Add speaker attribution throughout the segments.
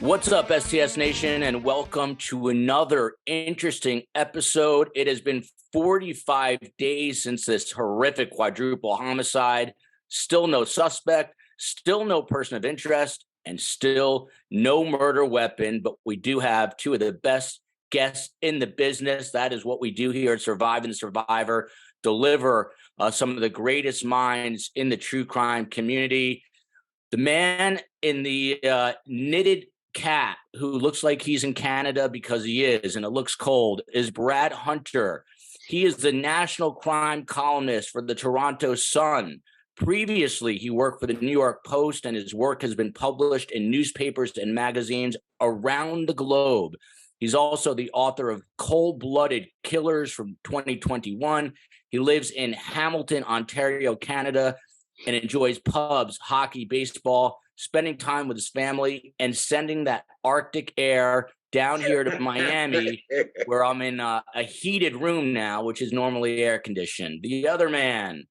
Speaker 1: What's up, STS Nation, and welcome to another interesting episode. It has been 45 days since this horrific quadruple homicide. Still no suspect, still no person of interest, and still no murder weapon. But we do have two of the best guests in the business. That is what we do here at Survive and Survivor, deliver some of the greatest minds in the true crime community. The man in the knitted cat who looks like he's in Canada because he is, and it looks cold, is Brad Hunter. He is the National Crime Columnist for the Toronto Sun. Previously, he worked for the New York Post, and his work has been published in newspapers and magazines around the globe. He's also the author of Cold-Blooded Killers from 2021. He lives in Hamilton, Ontario, Canada, and enjoys pubs, hockey, baseball, spending time with his family, and sending that Arctic air down here to Miami, where I'm in a heated room now, which is normally air conditioned. The other man,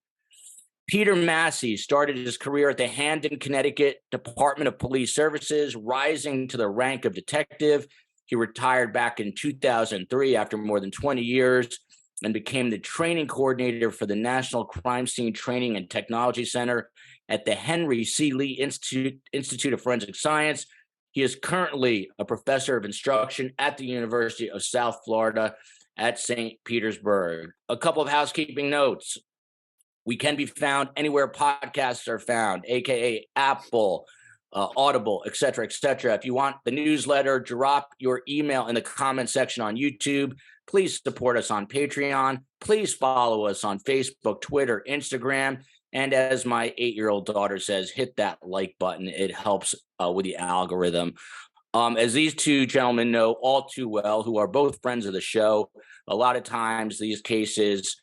Speaker 1: Peter Massey, started his career at the Hamden, Connecticut Department of Police Services, rising to the rank of detective. He retired back in 2003 after more than 20 years and became the training coordinator for the National Crime Scene Training and Technology Center at the Henry C. Lee Institute of Forensic Science. He is currently a professor of instruction at the University of South Florida at St. Petersburg. A couple of housekeeping notes. We can be found anywhere podcasts are found, aka Apple, Audible, et cetera, et cetera. If you want the newsletter, drop your email in the comment section on YouTube. Please support us on Patreon. Please follow us on Facebook, Twitter, Instagram. And as my 8-year-old daughter says, hit that like button. It helps with the algorithm. As these two gentlemen know all too well, who are both friends of the show, a lot of times these cases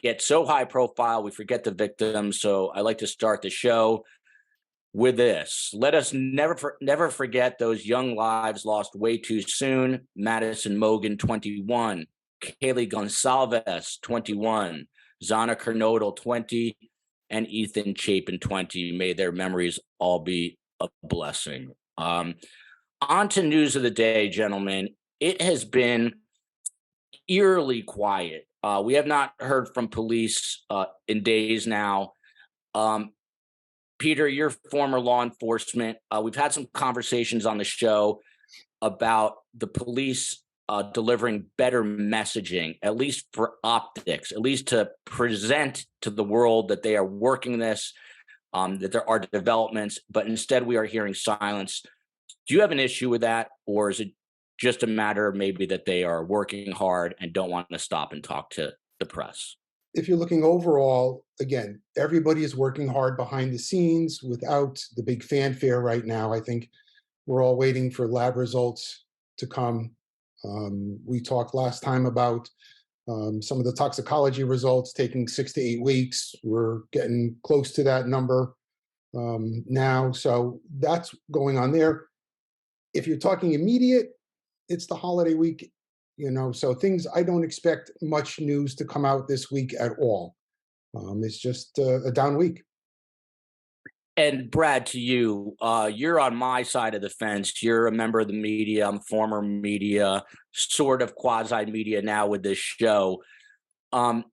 Speaker 1: get so high profile, we forget the victims. So I like to start the show with this. Let us never forget those young lives lost way too soon. Madison Mogan, 21. Kaylee Gonsalves, 21. Zana Kernodle, 20. And Ethan Chapin, 20. May their memories all be a blessing. On to news of the day, gentlemen. It has been eerily quiet. We have not heard from police in days now. Peter, you're former law enforcement. We've had some conversations on the show about the police delivering better messaging, at least for optics, at least to present to the world that they are working this, that there are developments, but instead we are hearing silence. Do you have an issue with that, or is it just a matter maybe that they are working hard and don't want to stop and talk to the press?
Speaker 2: If you're looking overall, again, everybody is working hard behind the scenes without the big fanfare right now. I think we're all waiting for lab results to come. We talked last time about some of the toxicology results taking 6 to 8 weeks. We're getting close to that number now. So that's going on there. If you're talking immediate, it's the holiday week. So things, I don't expect much news to come out this week at all. It's just a down week.
Speaker 1: And Brad, to you, you're on my side of the fence. You're a member of the media. I'm former media, sort of quasi-media now with this show. On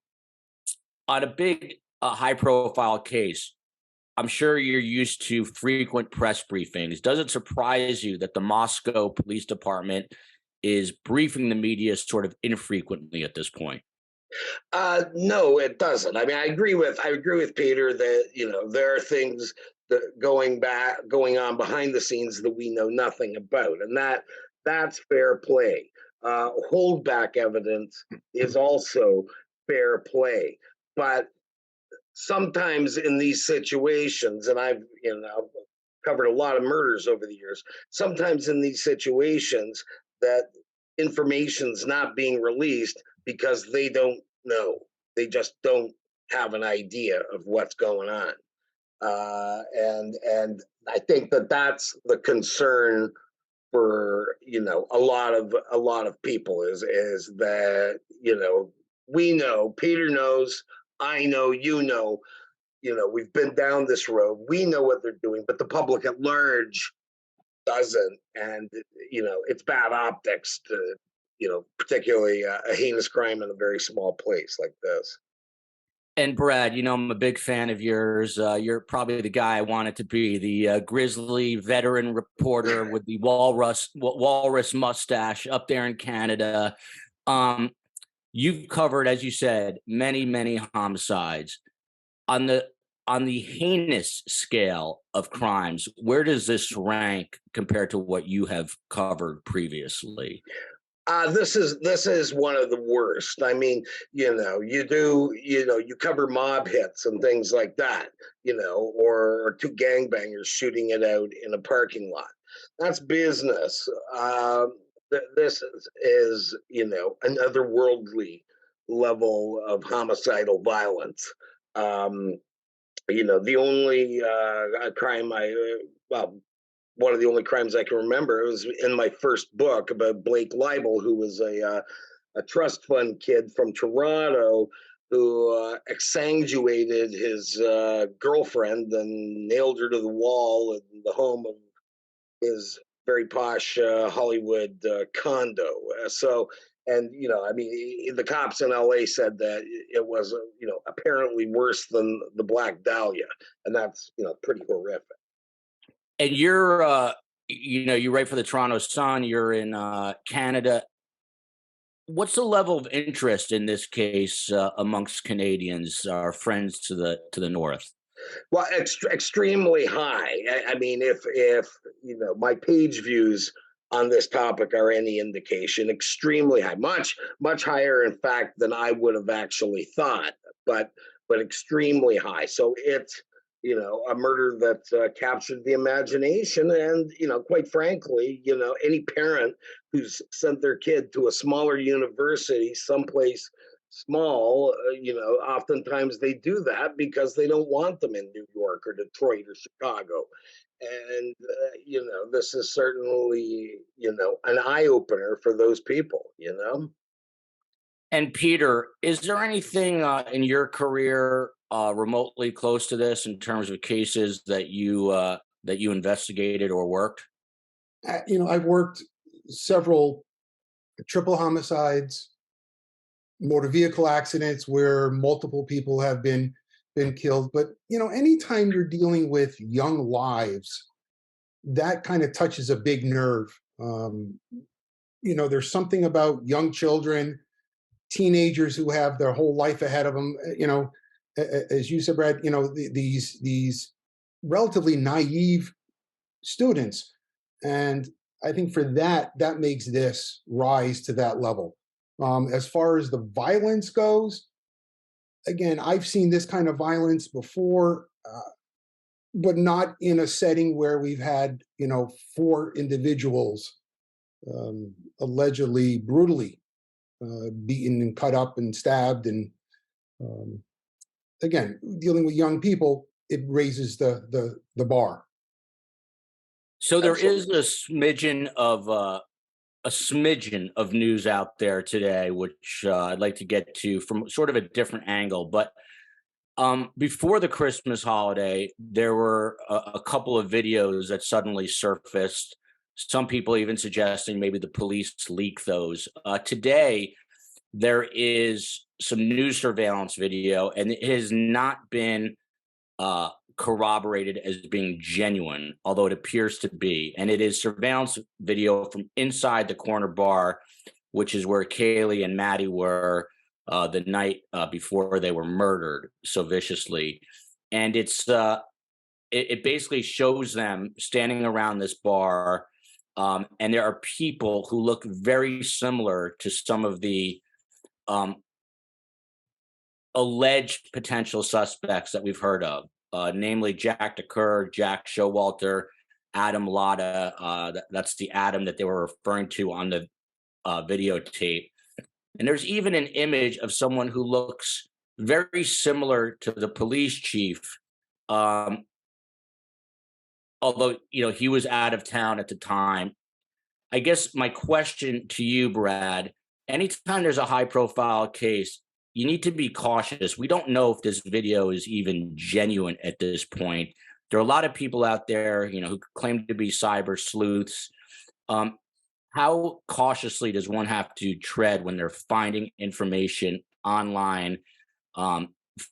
Speaker 1: a big, high-profile case, I'm sure you're used to frequent press briefings. Does it surprise you that the Moscow Police Department is briefing the media sort of infrequently at this point?
Speaker 3: No, it doesn't. I mean, I agree with Peter that there are things that going on behind the scenes that we know nothing about, and that's fair play. Holdback evidence is also fair play, but sometimes in these situations, and I've covered a lot of murders over the years. Sometimes in these situations, that information's not being released because they don't know. They just don't have an idea of what's going on. And I think that's the concern for a lot of people is that we know, Peter knows, I know, we've been down this road. We know what they're doing, but the public at large doesn't, and it's bad optics to particularly a heinous crime in a very small place like this.
Speaker 1: And Brad, I'm a big fan of yours. You're probably the guy I wanted to be, the grizzly veteran reporter with the walrus mustache up there in Canada. You've covered, as you said, many, many homicides. On the heinous scale of crimes, where does this rank compared to what you have covered previously?
Speaker 3: This is one of the worst. I mean, you cover mob hits and things like that, or two gangbangers shooting it out in a parking lot. That's business. This is an otherworldly level of homicidal violence. The only crime one of the only crimes I can remember was in my first book about Blake Leibel, who was a trust fund kid from Toronto who exsanguinated his girlfriend and nailed her to the wall in the home of his very posh Hollywood condo. The cops in LA said that it was, apparently worse than the Black Dahlia, and that's, pretty horrific.
Speaker 1: And you're, you write for the Toronto Sun. You're in Canada. What's the level of interest in this case amongst Canadians, our friends to the north?
Speaker 3: Well, extremely high. I mean, if my page views on this topic are any indication, extremely high, much higher, in fact, than I would have actually thought, but extremely high. So it's a murder that captured the imagination, and quite frankly, any parent who's sent their kid to a smaller university, someplace small, oftentimes they do that because they don't want them in New York or Detroit or Chicago. And, this is certainly, an eye-opener for those people,
Speaker 1: And Peter, is there anything in your career remotely close to this in terms of cases that you investigated or worked?
Speaker 2: I've worked several triple homicides, motor vehicle accidents where multiple people have been killed. But anytime you're dealing with young lives, that kind of touches a big nerve. There's something about young children, teenagers who have their whole life ahead of them. As you said, Brad, these relatively naive students, and I think for that makes this rise to that level. As far as the violence goes, again, I've seen this kind of violence before, but not in a setting where we've had 4 individuals allegedly brutally beaten and cut up and stabbed. And again, dealing with young people, it raises the bar.
Speaker 1: So there is a smidgen of news out there today, which I'd like to get to from sort of a different angle. But before the Christmas holiday, there were a couple of videos that suddenly surfaced. Some people even suggesting maybe the police leaked those. Today, there is some news surveillance video, and it has not been corroborated as being genuine, although it appears to be. And it is surveillance video from inside the Corner bar, which is where Kaylee and Maddie were the night before they were murdered so viciously. And it basically shows them standing around this bar, and there are people who look very similar to some of the alleged potential suspects that we've heard of, namely Jack DeCur, Jack Showalter, Adam Latta. That's the Adam that they were referring to on the videotape. And there's even an image of someone who looks very similar to the police chief, although he was out of town at the time. I guess my question to you, Brad, anytime there's a high-profile case, you need to be cautious. We don't know if this video is even genuine at this point. there are a lot of people out there, who claim to be cyber sleuths. Um, how cautiously does one have to tread when they're finding information online um,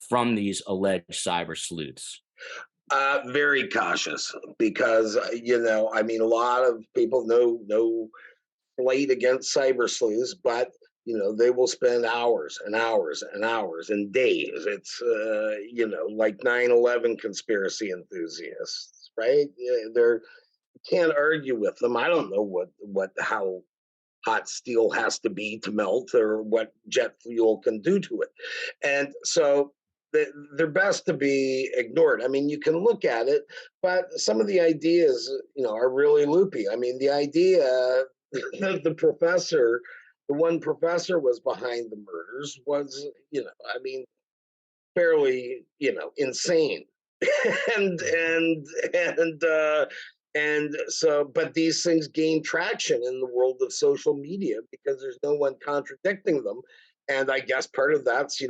Speaker 1: from these alleged cyber sleuths?
Speaker 3: Very cautious because I mean, a lot of people know fight against cyber sleuths, but they will spend hours and hours and hours and days. It's like 9/11 conspiracy enthusiasts, right? They're can't argue with them. I don't know how hot steel has to be to melt or what jet fuel can do to it. And so they're best to be ignored. I mean, you can look at it, but some of the ideas, are really loopy. I mean, the idea that the one professor was behind the murders was, I mean, fairly, insane. and and and so, but these things gain traction in the world of social media because there's no one contradicting them. And I guess part of that's, a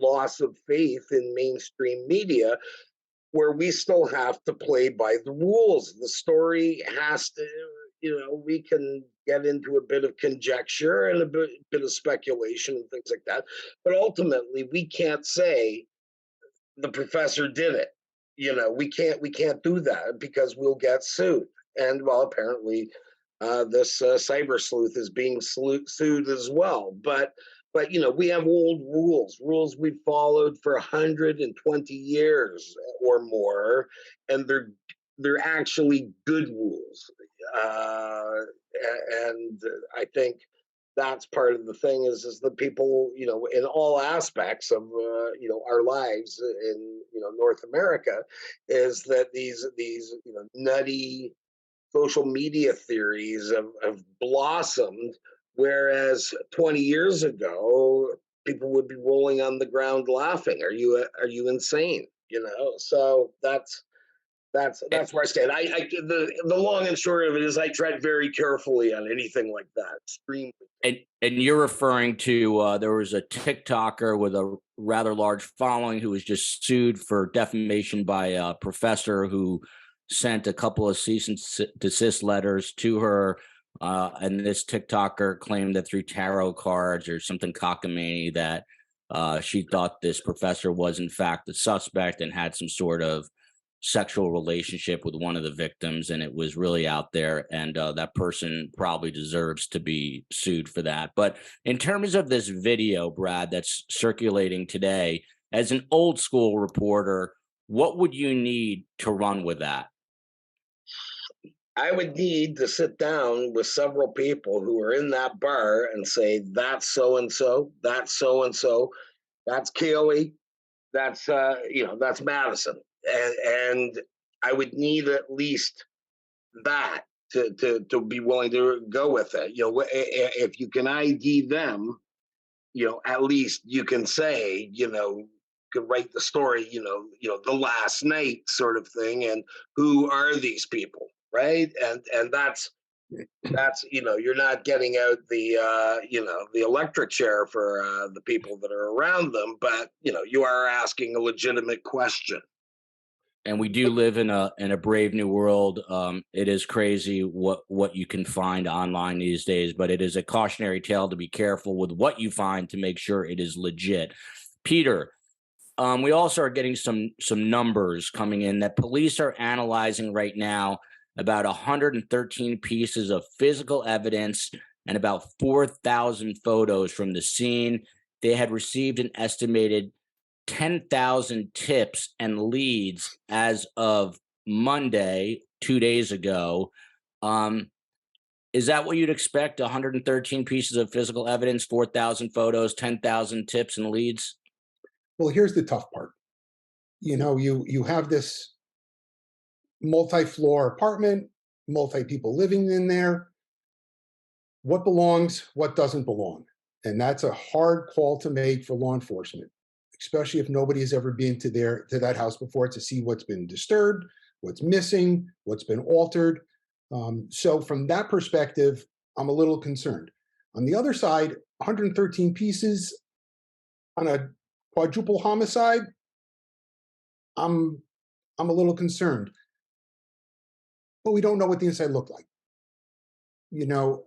Speaker 3: loss of faith in mainstream media, where we still have to play by the rules. The story has to, we can get into a bit of conjecture and a bit of speculation and things like that. But ultimately, we can't say the professor did it. We can't do that because we'll get sued. And well, apparently, this cyber sleuth is being sued as well. But we have old rules we've followed for 120 years or more, and they're actually good rules. And I think that's part of the thing is that people, in all aspects of, our lives in, North America, is that these, nutty social media theories have blossomed, whereas 20 years ago, people would be rolling on the ground laughing. Are you insane? So that's where I stand. The long and short of it is I tread very carefully on anything like that. Extremely.
Speaker 1: And you're referring to there was a TikToker with a rather large following who was just sued for defamation by a professor who sent a couple of cease and desist letters to her. And this TikToker claimed that through tarot cards or something cockamamie that she thought this professor was in fact the suspect and had some sort of sexual relationship with one of the victims, and it was really out there, and that person probably deserves to be sued for that. But in terms of this video, Brad, that's circulating today, as an old school reporter, what would you need to run with that?
Speaker 3: I would need to sit down with several people who are in that bar and say, that's so and so, that's so and so, that's Keeley, that's that's Madison. And I would need at least that to be willing to go with it. If you can ID them, at least you can say, could write the story, the last night sort of thing, and who are these people, right? And that's you're not getting out the electric chair for the people that are around them, but you are asking a legitimate question.
Speaker 1: And we do live in a brave new world. It is crazy what you can find online these days, but it is a cautionary tale to be careful with what you find to make sure it is legit. Peter, we also are getting some numbers coming in that police are analyzing right now about 113 pieces of physical evidence and about 4,000 photos from the scene. They had received an estimated 10,000 tips and leads as of Monday, 2 days ago. Is that what you'd expect? 113 pieces of physical evidence, 4,000 photos, 10,000 tips and leads?
Speaker 2: Well, here's the tough part. You have this multi-floor apartment, multi people living in there. What belongs, what doesn't belong? And that's a hard call to make for law enforcement, especially if nobody has ever been to that house before to see what's been disturbed, what's missing, what's been altered. So from that perspective, I'm a little concerned. On the other side, 113 pieces on a quadruple homicide, I'm I'm a little concerned. But we don't know what the inside looked like. You know,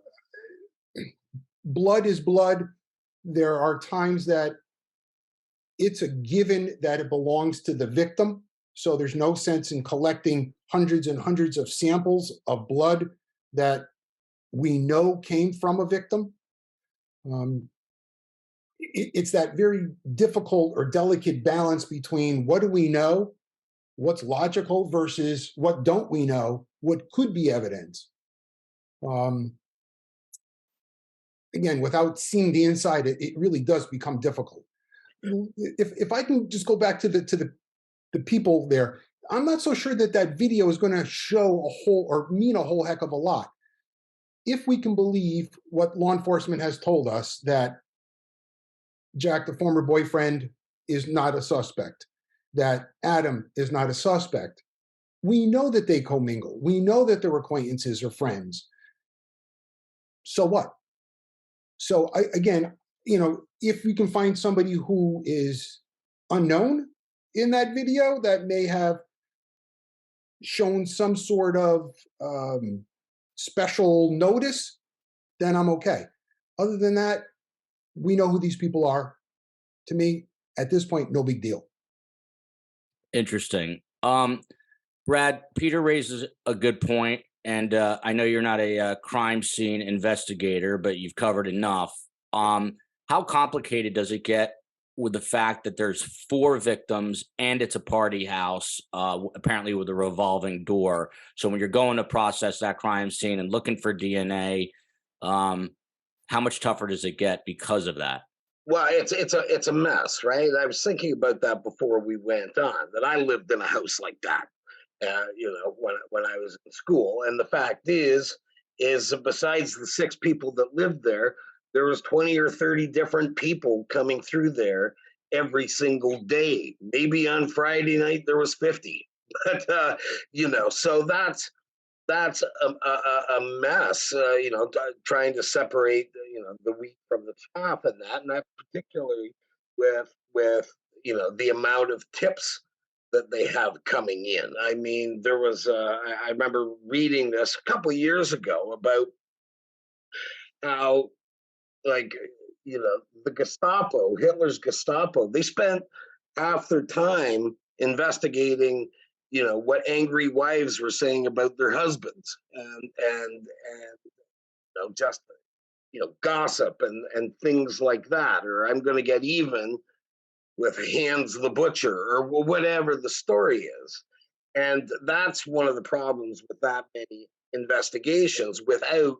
Speaker 2: blood is blood. There are times that it's a given that it belongs to the victim. So there's no sense in collecting hundreds and hundreds of samples of blood that we know came from a victim. It's that very difficult or delicate balance between what do we know, what's logical versus what don't we know, what could be evidence. Again, without seeing the inside, it really does become difficult. If I can just go back to the people there, I'm not so sure that that video is going to show a whole or mean a whole heck of a lot. If we can believe what law enforcement has told us, that Jack, the former boyfriend, is not a suspect, that Adam is not a suspect, we know that they commingle. We know that they're acquaintances or friends. So what? So again, if we can find somebody who is unknown in that video that may have shown some sort of special notice, then I'm okay. Other than that, we know who these people are. To me, at this point, no big deal.
Speaker 1: Interesting. Brad, Peter raises a good point, and I know you're not a crime scene investigator, but you've covered enough. How complicated does it get with the fact that there's 4 victims and it's a party house, apparently with a revolving door? So when you're going to process that crime scene and looking for DNA, how much tougher does it get because of that?
Speaker 3: Well, it's a mess, right? I was thinking about that before we went on, that I lived in a house like that, when I was in school. And the fact is besides the 6 people that lived there, there was 20 or 30 different people coming through there every single day. Maybe on Friday night there was 50, but so that's a mess, trying to separate, the wheat from the chaff, and that particularly with the amount of tips that they have coming in. I mean, there was I remember reading this a couple of years ago about how, like, the Gestapo, Hitler's Gestapo, they spent half their time investigating what angry wives were saying about their husbands, and just gossip and things like that, or I'm going to get even with Hans the butcher, or whatever the story is. And that's one of the problems with that many investigations without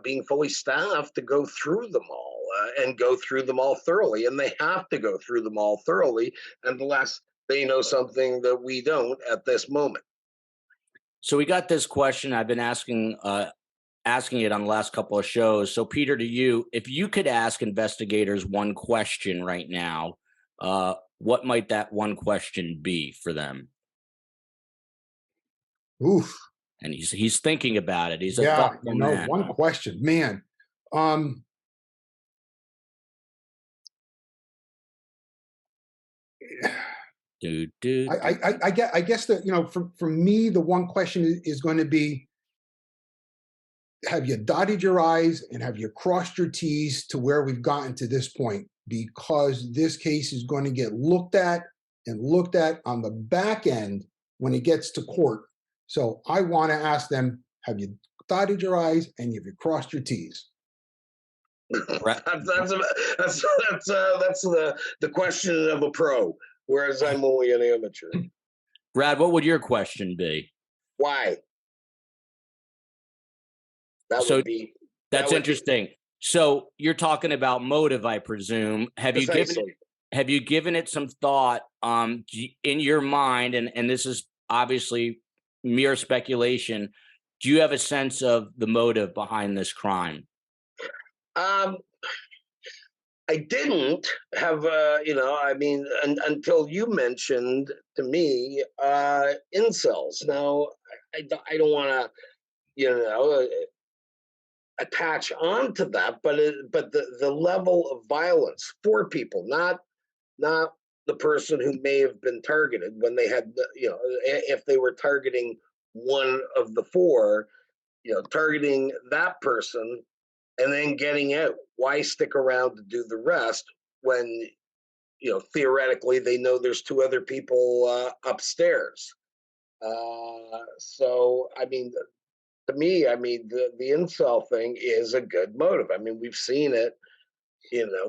Speaker 3: being fully staffed to go through them all, and go through them all thoroughly. And they have to go through them all thoroughly unless they know something that we don't at this moment.
Speaker 1: So we got this question. I've been asking it on the last couple of shows. So Peter, to you, if you could ask investigators one question right now, what might that one question be for them?
Speaker 2: Oof.
Speaker 1: And he's thinking about it. He's a
Speaker 2: Yeah,
Speaker 1: thoughtful man.
Speaker 2: one question, man. I guess that, for me, the one question is going to be, have you dotted your I's and have you crossed your T's to where we've gotten to this point? Because this case is going to get looked at on the back end when it gets to court. So I want to ask them, have you dotted your I's and have you crossed your T's?
Speaker 3: That's the question of a pro, whereas I'm only an amateur.
Speaker 1: Brad, what would your question be?
Speaker 3: Why?
Speaker 1: That's interesting. So you're talking about motive, I presume. Have you given it some thought in your mind? And this is obviously mere speculation. Do you have a sense of the motive behind this crime?
Speaker 3: I didn't have, until you mentioned to me incels. Now, I don't want to, attach on to that, but the level of violence for people, not the person who may have been targeted when they had, if they were targeting one of the four, targeting that person and then getting out. Why stick around to do the rest when, theoretically they know there's two other people upstairs? So, I mean, to me, I mean, the incel thing is a good motive. I mean, we've seen it,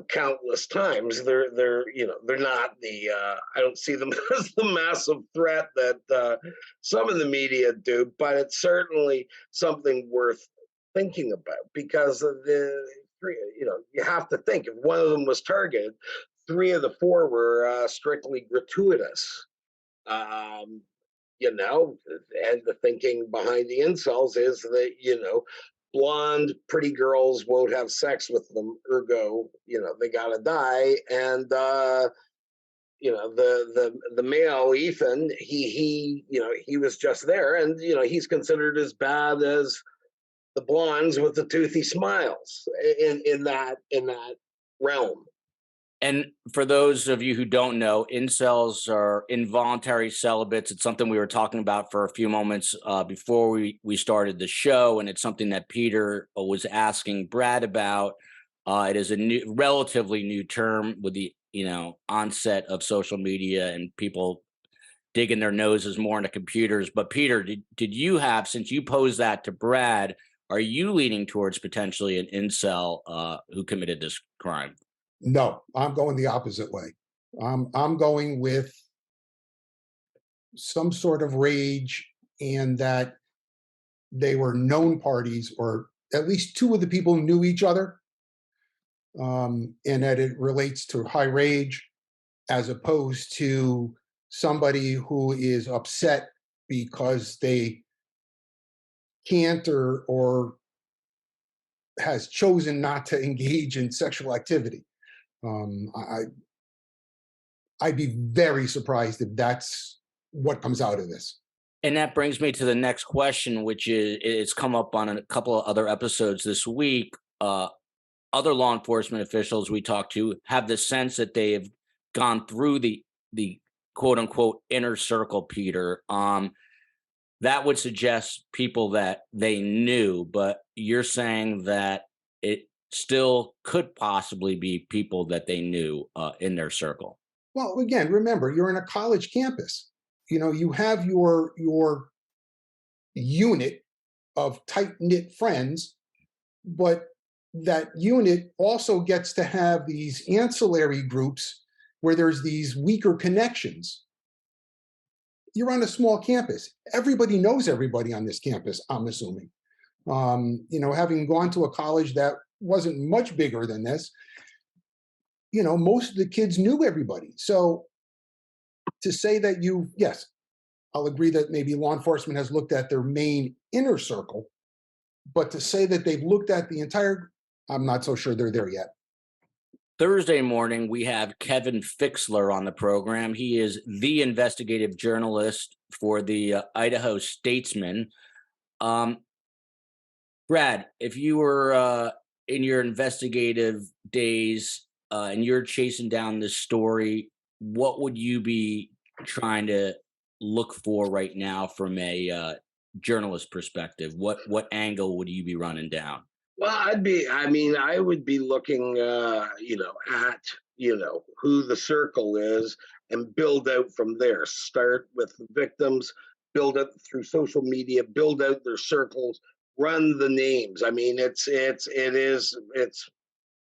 Speaker 3: countless times. They're not the. I don't see them as the massive threat that some of the media do, but it's certainly something worth thinking about because of the three. You have to think if one of them was targeted, three of the four were strictly gratuitous. Um, and the thinking behind the incels is that, blonde, pretty girls won't have sex with them, ergo, they gotta die. And the male Ethan, he was just there, and he's considered as bad as the blondes with the toothy smiles in that realm.
Speaker 1: And for those of you who don't know, incels are involuntary celibates. It's something we were talking about for a few moments before we started the show, and it's something that Peter was asking Brad about. It is a relatively new term with the onset of social media and people digging their noses more into computers. But Peter, did you have, since you posed that to Brad, are you leaning towards potentially an incel who committed this crime?
Speaker 2: No, I'm going the opposite way. I'm going with some sort of rage, and that they were known parties, or at least two of the people knew each other, and that it relates to high rage as opposed to somebody who is upset because they can't or has chosen not to engage in sexual activity. I'd be very surprised if that's what comes out of this.
Speaker 1: And that brings me to the next question, which is it's come up on a couple of other episodes this week. Other law enforcement officials we talked to have the sense that they have gone through the quote unquote inner circle, Peter. That would suggest people that they knew, but you're saying that it still could possibly be people that they knew in their circle.
Speaker 2: Well, again, remember, you're in a college campus. You have your unit of tight-knit friends, but that unit also gets to have these ancillary groups where there's these weaker connections. You're on a small campus. Everybody knows everybody on this campus, I'm assuming. Having gone to a college that wasn't much bigger than this, most of the kids knew everybody. So to say that yes, I'll agree that maybe law enforcement has looked at their main inner circle, but to say that they've looked at the entire, I'm not so sure they're there yet.
Speaker 1: Thursday morning, we have Kevin Fixler on the program. He is the investigative journalist for the Idaho Statesman. Brad, if you were in your investigative days and you're chasing down this story, what would you be trying to look for right now from a journalist perspective? What angle would you be running down?
Speaker 3: Well, I would be looking, at, who the circle is and build out from there. Start with the victims, build up through social media, build out their circles, run the names. I mean, it's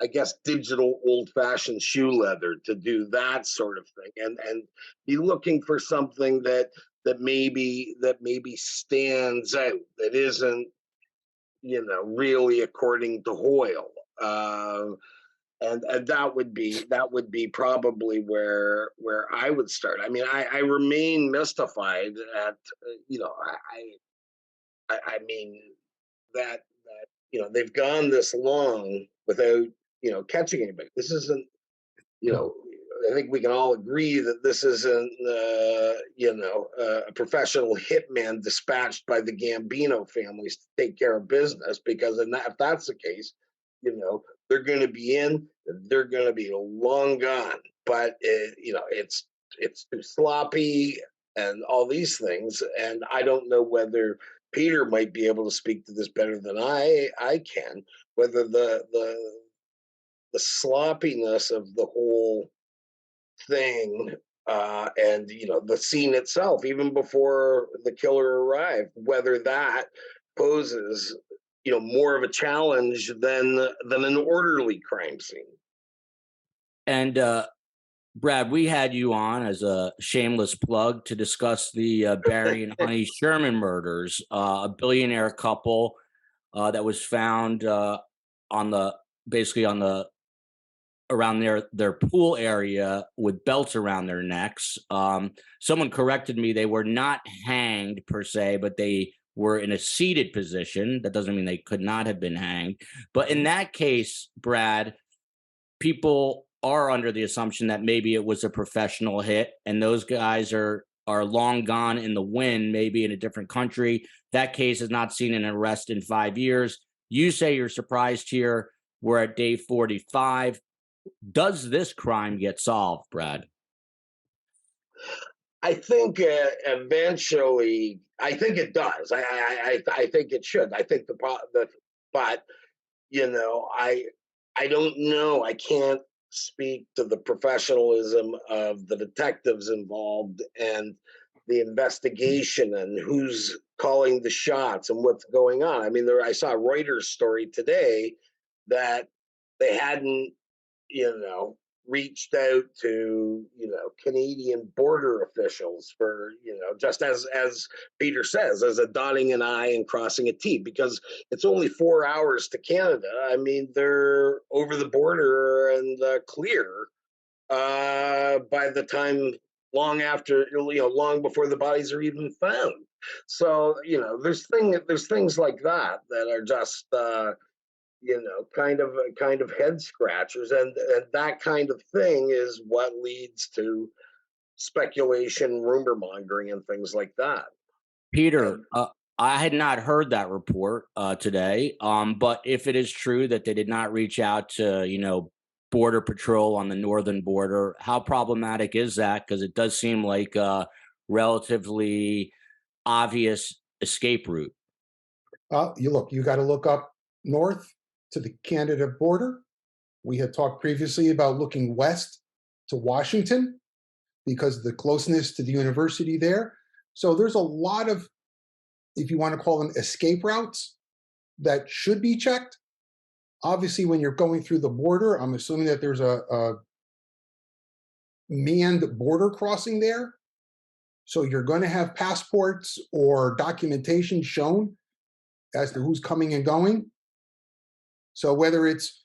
Speaker 3: I guess digital old-fashioned shoe leather to do that sort of thing, and be looking for something that maybe stands out, that isn't really according to Hoyle, and that would be probably where I would start. I mean, I remain mystified at I mean that they've gone this long without catching anybody. This isn't I think we can all agree that this isn't a professional hitman dispatched by the Gambino families to take care of business, because if that's the case, they're going to be in, they're going to be long gone. but it's too sloppy and all these things. And I don't know whether Peter might be able to speak to this better than I can, whether the sloppiness of the whole thing, and the scene itself, even before the killer arrived, whether that poses more of a challenge than an orderly crime scene.
Speaker 1: And Brad, we had you on as a shameless plug to discuss the Barry and Honey Sherman murders, a billionaire couple that was found on the basically on the around their pool area with belts around their necks. Someone corrected me; they were not hanged per se, but they were in a seated position. That doesn't mean they could not have been hanged. But in that case, Brad, people are under the assumption that maybe it was a professional hit, and those guys are long gone in the wind, maybe in a different country. That case has not seen an arrest in 5 years. You say you're surprised here. We're at day 45. Does this crime get solved, Brad?
Speaker 3: I think eventually, I think it does. I think it should. I think but I don't know. I can't speak to the professionalism of the detectives involved and the investigation and who's calling the shots and what's going on. I mean, I saw a Reuters story today that they hadn't, reached out to, Canadian border officials for, just as Peter says, as a dotting an I and crossing a T, because it's only 4 hours to Canada. I mean, they're over the border and clear by the time long before the bodies are even found. So, there's things like that are just, kind of head scratchers, and that kind of thing is what leads to speculation, rumor mongering, and things like that.
Speaker 1: Peter, I had not heard that report today. But if it is true that they did not reach out to, Border Patrol on the northern border, how problematic is that? Because it does seem like a relatively obvious escape route.
Speaker 2: You got to look up north to the Canada border. We had talked previously about looking west to Washington because of the closeness to the university there. So there's a lot of, if you want to call them escape routes, that should be checked. Obviously, when you're going through the border, I'm assuming that there's a manned border crossing there. So you're going to have passports or documentation shown as to who's coming and going. So whether it's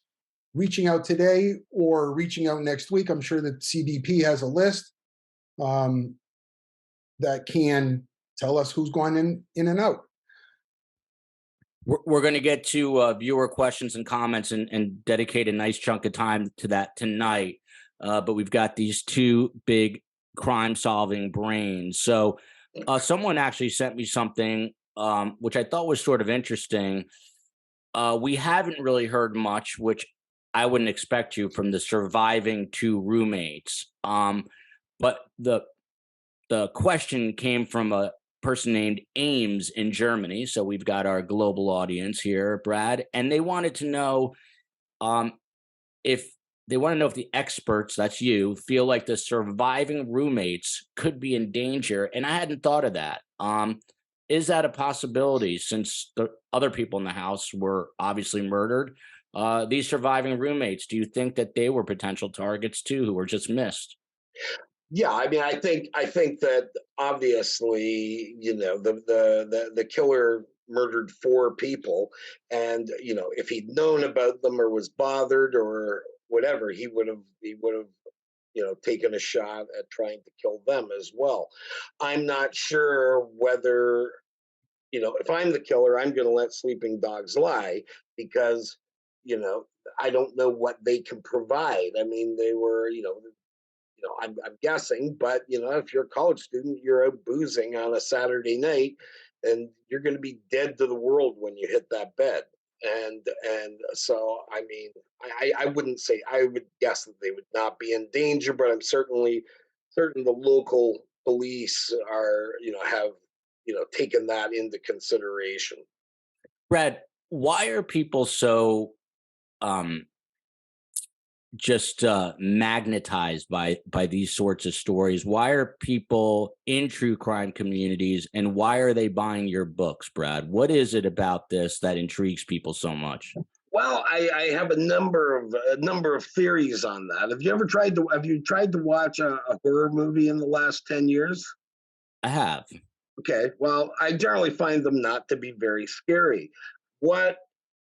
Speaker 2: reaching out today or reaching out next week, I'm sure that CBP has a list that can tell us who's going in and out.
Speaker 1: We're going to get to viewer questions and comments and dedicate a nice chunk of time to that tonight. But we've got these two big crime-solving brains. So someone actually sent me something which I thought was sort of interesting. We haven't really heard much, which I wouldn't expect you, from the surviving two roommates. But the question came from a person named Ames in Germany. So we've got our global audience here, Brad, and they wanted to know if the experts, that's you, feel like the surviving roommates could be in danger. And I hadn't thought of that. Is that a possibility, since the other people in the house were obviously murdered? These surviving roommates, do you think that they were potential targets too, who were just missed?
Speaker 3: Yeah, I mean, I think that obviously, the killer murdered 4 people, and if he'd known about them or was bothered or whatever, he would have taken a shot at trying to kill them as well. I'm not sure whether, if I'm the killer, I'm going to let sleeping dogs lie, because I don't know what they can provide. I mean, they were, I'm guessing, but if you're a college student, you're out boozing on a Saturday night, and you're going to be dead to the world when you hit that bed. and so I mean, I wouldn't say, I would guess that they would not be in danger, but I'm certainly certain the local police are, have, taken that into consideration.
Speaker 1: Brad, why are people so um, just magnetized by these sorts of stories? Why are people in true crime communities, and why are they buying your books, Brad? What is it about this that intrigues people so much?
Speaker 3: Well, I have a number of theories on that. Have you tried to watch a horror movie in the last 10 years?
Speaker 1: I have.
Speaker 3: Okay, well, I generally find them not to be very scary. What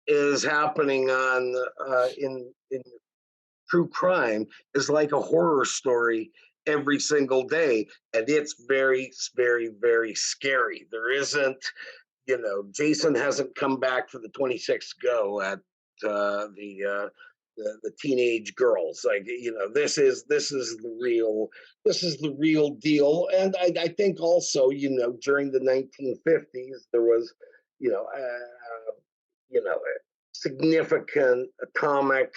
Speaker 3: is happening in true crime is like a horror story every single day, and it's very, very, very scary. There isn't, Jason hasn't come back for the 26th go at the teenage girls. Like, this is the real deal. And I think also, during the 1950s there was, significant atomic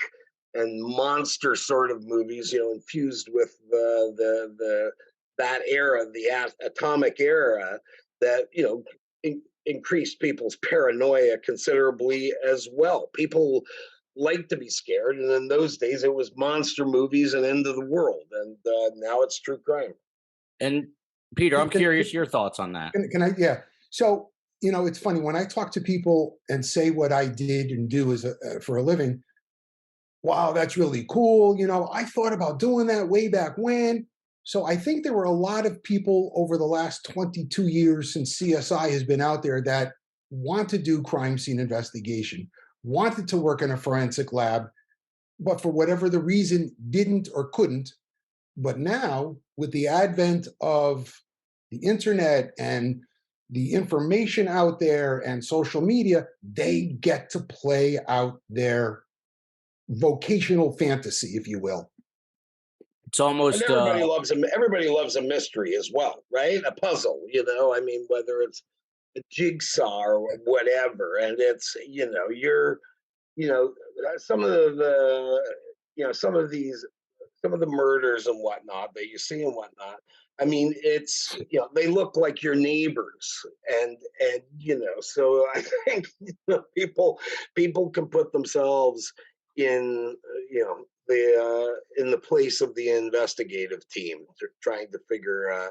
Speaker 3: and monster sort of movies, infused with the that era, the atomic era, that increased people's paranoia considerably as well. People like to be scared, and in those days it was monster movies and end of the world, and now it's true crime.
Speaker 1: And Peter, I'm
Speaker 2: Can,
Speaker 1: curious your thoughts on that.
Speaker 2: can I? Yeah. So, it's funny when I talk to people and say what I did and do for a living. Wow, that's really cool. I thought about doing that way back when. So I think there were a lot of people over the last 22 years since CSI has been out there that want to do crime scene investigation, wanted to work in a forensic lab, but for whatever the reason didn't or couldn't. But now, with the advent of the internet and the information out there and social media, they get to play out their vocational fantasy, if you will.
Speaker 1: It's
Speaker 3: And
Speaker 1: almost
Speaker 3: everybody loves a mystery as well, right? A puzzle, I mean, whether it's a jigsaw or whatever. And it's, you know some of some of the murders and whatnot that you see and whatnot. I mean, it's, they look like your neighbors, and so I think, people can put themselves in, in the place of the investigative team, trying to figure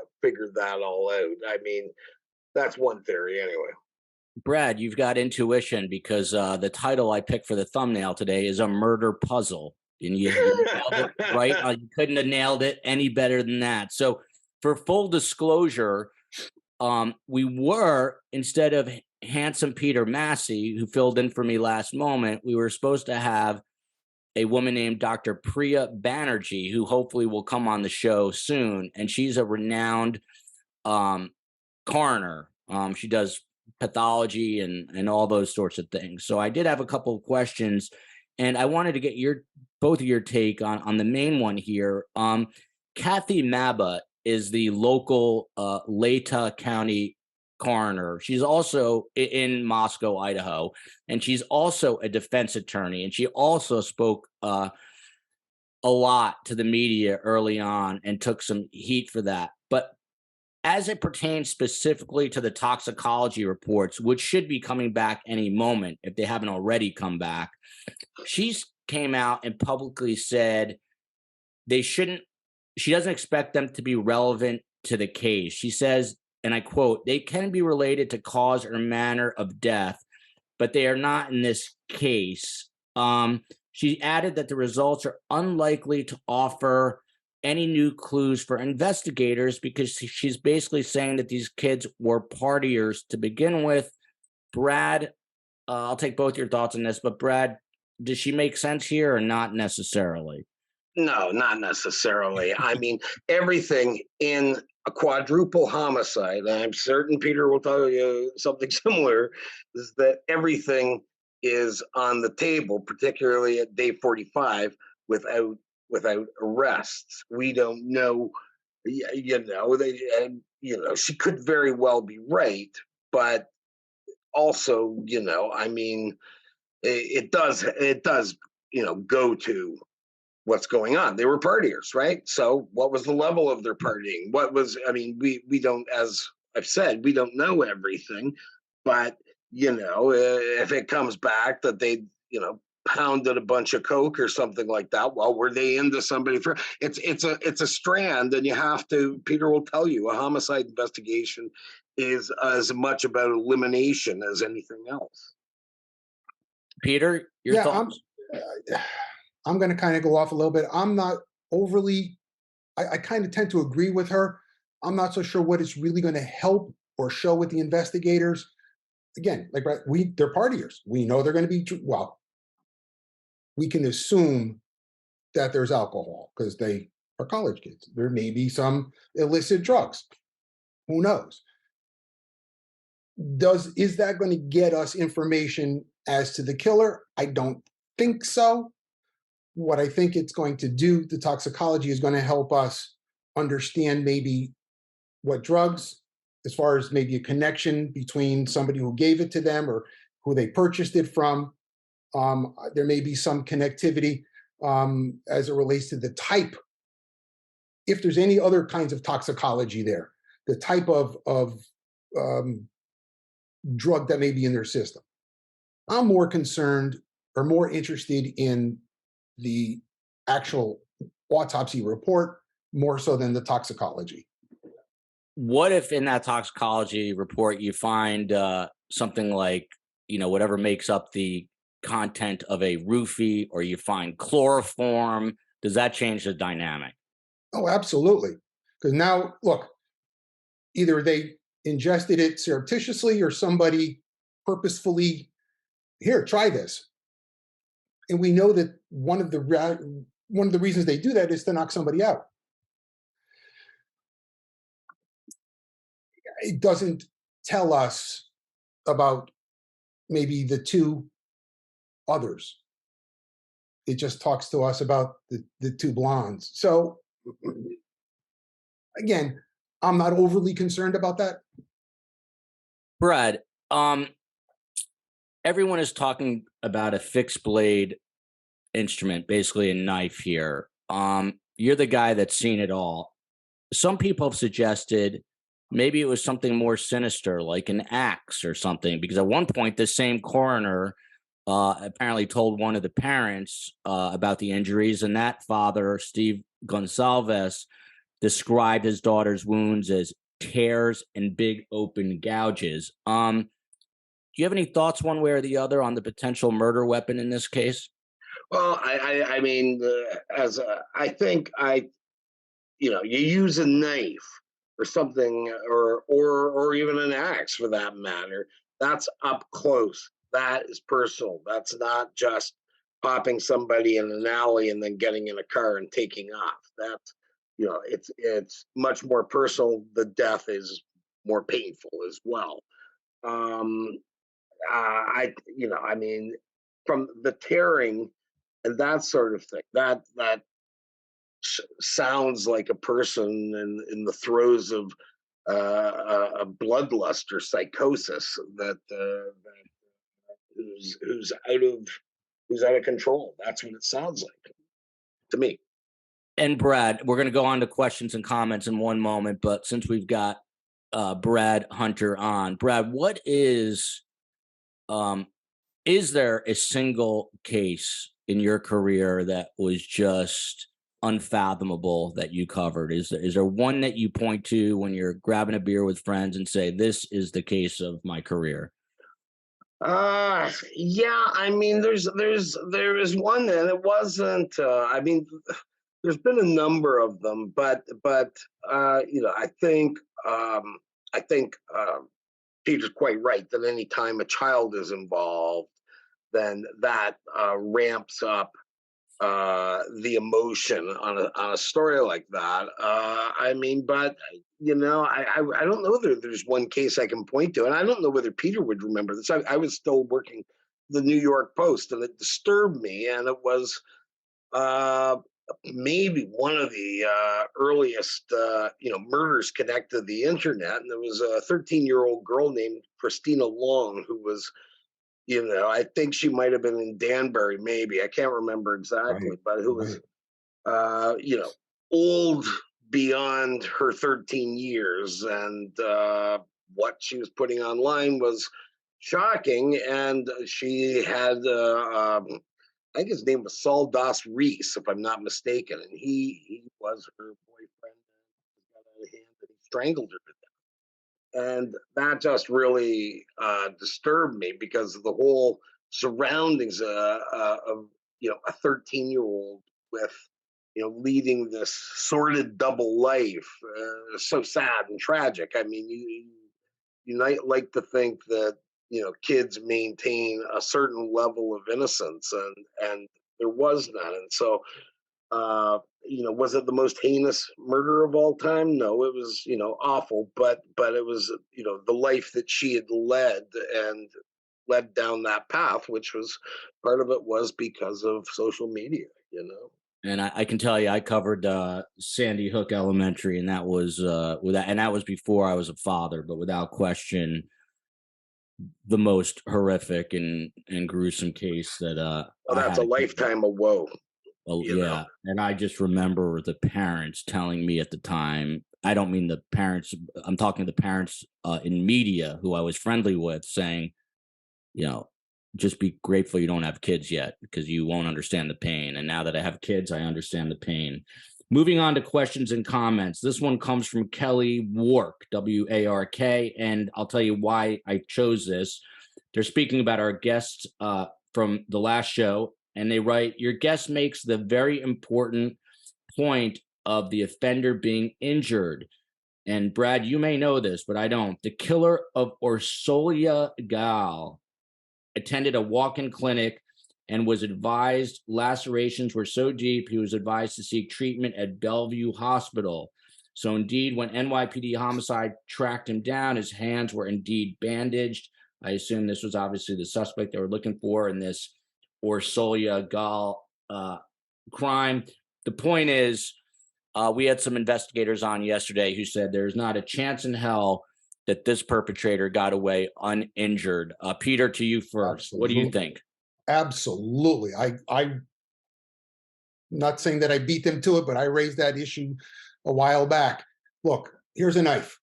Speaker 3: that all out. I mean, that's one theory anyway.
Speaker 1: Brad, you've got intuition, because the title I picked for the thumbnail today is A Murder Puzzle. And you nailed it, right? You couldn't have nailed it any better than that. So, for full disclosure, we were, instead of handsome Peter Massey, who filled in for me last moment, we were supposed to have a woman named Dr. Priya Banerjee, who hopefully will come on the show soon. And she's a renowned coroner. She does pathology and all those sorts of things. So I did have a couple of questions, and I wanted to get both of your take on the main one here. Kathy Maba is the local Lata County coroner. She's also in Moscow, Idaho, and she's also a defense attorney. And she also spoke a lot to the media early on and took some heat for that. But as it pertains specifically to the toxicology reports, which should be coming back any moment if they haven't already come back, she's came out and publicly said she doesn't expect them to be relevant to the case. She says, and I quote, "They can be related to cause or manner of death, but they are not in this case." She added that the results are unlikely to offer any new clues for investigators, because she's basically saying that these kids were partiers to begin with. Brad, I'll take both your thoughts on this, but Brad, does she make sense here or not necessarily?
Speaker 3: No, not necessarily. I mean, everything in a quadruple homicide, and I'm certain Peter will tell you something similar, is that everything is on the table, particularly at day 45, without arrests. We don't know, she could very well be right, but also, I mean, it does, go to what's going on. They were partiers, right? So what was the level of their partying? We don't, as I've said, we don't know everything, but if it comes back that they, pounded a bunch of coke or something like that, well, were they into somebody for it's a strand, and you have to, Peter will tell you, a homicide investigation is as much about elimination as anything else.
Speaker 1: Peter, your
Speaker 2: Yeah,
Speaker 1: thoughts?
Speaker 2: I'm going to kind of go off a little bit. I'm not overly, I kind of tend to agree with her. I'm not so sure what it's really going to help or show with the investigators. Again, like, right, they're partiers. We know they're going to be, well, we can assume that there's alcohol because they are college kids. There may be some illicit drugs. Who knows? Is that going to get us information as to the killer? I don't think so. What I think it's going to do, the toxicology is going to help us understand maybe what drugs, as far as maybe a connection between somebody who gave it to them or who they purchased it from. There may be some connectivity as it relates to the type, if there's any other kinds of toxicology there, the type of drug that may be in their system. I'm more concerned or more interested in the actual autopsy report more so than the toxicology.
Speaker 1: What if in that toxicology report you find something like, whatever makes up the content of a roofie, or you find chloroform? Does that change the dynamic?
Speaker 2: Oh, absolutely. Because now, look, either they ingested it surreptitiously or somebody purposefully, here, try this. And we know that one of the reasons they do that is to knock somebody out. It doesn't tell us about maybe the two others. It just talks to us about the two blondes. So again, I'm not overly concerned about that.
Speaker 1: Brad, everyone is talking about a fixed blade instrument, basically a knife here. You're the guy that's seen it all. Some people have suggested maybe it was something more sinister, like an axe or something, because at one point, the same coroner apparently told one of the parents about the injuries, and that father, Steve Gonsalves, described his daughter's wounds as tears and big open gouges. Do you have any thoughts one way or the other on the potential murder weapon in this case?
Speaker 3: Well, you use a knife or something, or even an axe for that matter. That's up close. That is personal. That's not just popping somebody in an alley and then getting in a car and taking off. That's, it's much more personal. The death is more painful as well. From the tearing and that sort of thing, that sounds like a person in the throes of a bloodlust or psychosis who's out of control. That's what it sounds like to me.
Speaker 1: And Brad, we're going to go on to questions and comments in one moment, but since we've got Brad Hunter on, Brad, what is there a single case in your career that was just unfathomable that you covered? Is there one that you point to when you're grabbing a beer with friends and say, this is the case of my career?
Speaker 3: Yeah, there is one, and it wasn't, there's been a number of them, but I think Peter's quite right that any time a child is involved, then that ramps up the emotion on a story like that. But I don't know that there's one case I can point to, and I don't know whether Peter would remember this. I was still working the New York Post, and it disturbed me, and it was maybe one of the earliest murders connected to the internet. And there was a 13-year-old girl named Christina Long who was I think she might have been in Danbury, maybe. I can't remember exactly,
Speaker 2: Right,
Speaker 3: but who was,
Speaker 2: right.
Speaker 3: old beyond her 13 years. And what she was putting online was shocking. And she had, I think his name was Saul Doss Reese, if I'm not mistaken. And he was her boyfriend and got out of hand and he strangled her to death. And that just really disturbed me because of the whole surroundings of a 13-year-old with leading this sordid double life, so sad and tragic. I mean, you might like to think that kids maintain a certain level of innocence, and there was none. And so was it the most heinous murder of all time? No, it was, awful, but it was, the life that she had led and led down that path, which was part of it was because of social media.
Speaker 1: And I can tell you, I covered Sandy Hook Elementary, and that was that was before I was a father, but without question, the most horrific and gruesome case that
Speaker 3: Well,
Speaker 1: I
Speaker 3: that's
Speaker 1: had
Speaker 3: a
Speaker 1: to cover.
Speaker 3: lifetime of woe,
Speaker 1: Oh
Speaker 3: you know.
Speaker 1: yeah, and I just remember the parents telling me at the time. I don't mean the parents. I'm talking to the parents in media who I was friendly with, saying, you know, just be grateful you don't have kids yet because you won't understand the pain. And now that I have kids, I understand the pain. Moving on to questions and comments. This one comes from Kelly Wark, Wark, and I'll tell you why I chose this. They're speaking about our guest from the last show, and they write, your guest makes the very important point of the offender being injured. And Brad, you may know this, but I don't. The killer of Orsolia Gal attended a walk-in clinic and was advised lacerations were so deep he was advised to seek treatment at Bellevue Hospital. So indeed, when NYPD homicide tracked him down, his hands were indeed bandaged. I assume this was obviously the suspect they were looking for in this Orsolia Gal crime. The point is, we had some investigators on yesterday who said there's not a chance in hell that this perpetrator got away uninjured. Peter, to you first.
Speaker 2: Absolutely.
Speaker 1: What do you think?
Speaker 2: Absolutely. I'm not saying that I beat them to it, but I raised that issue a while back. Look, here's a knife.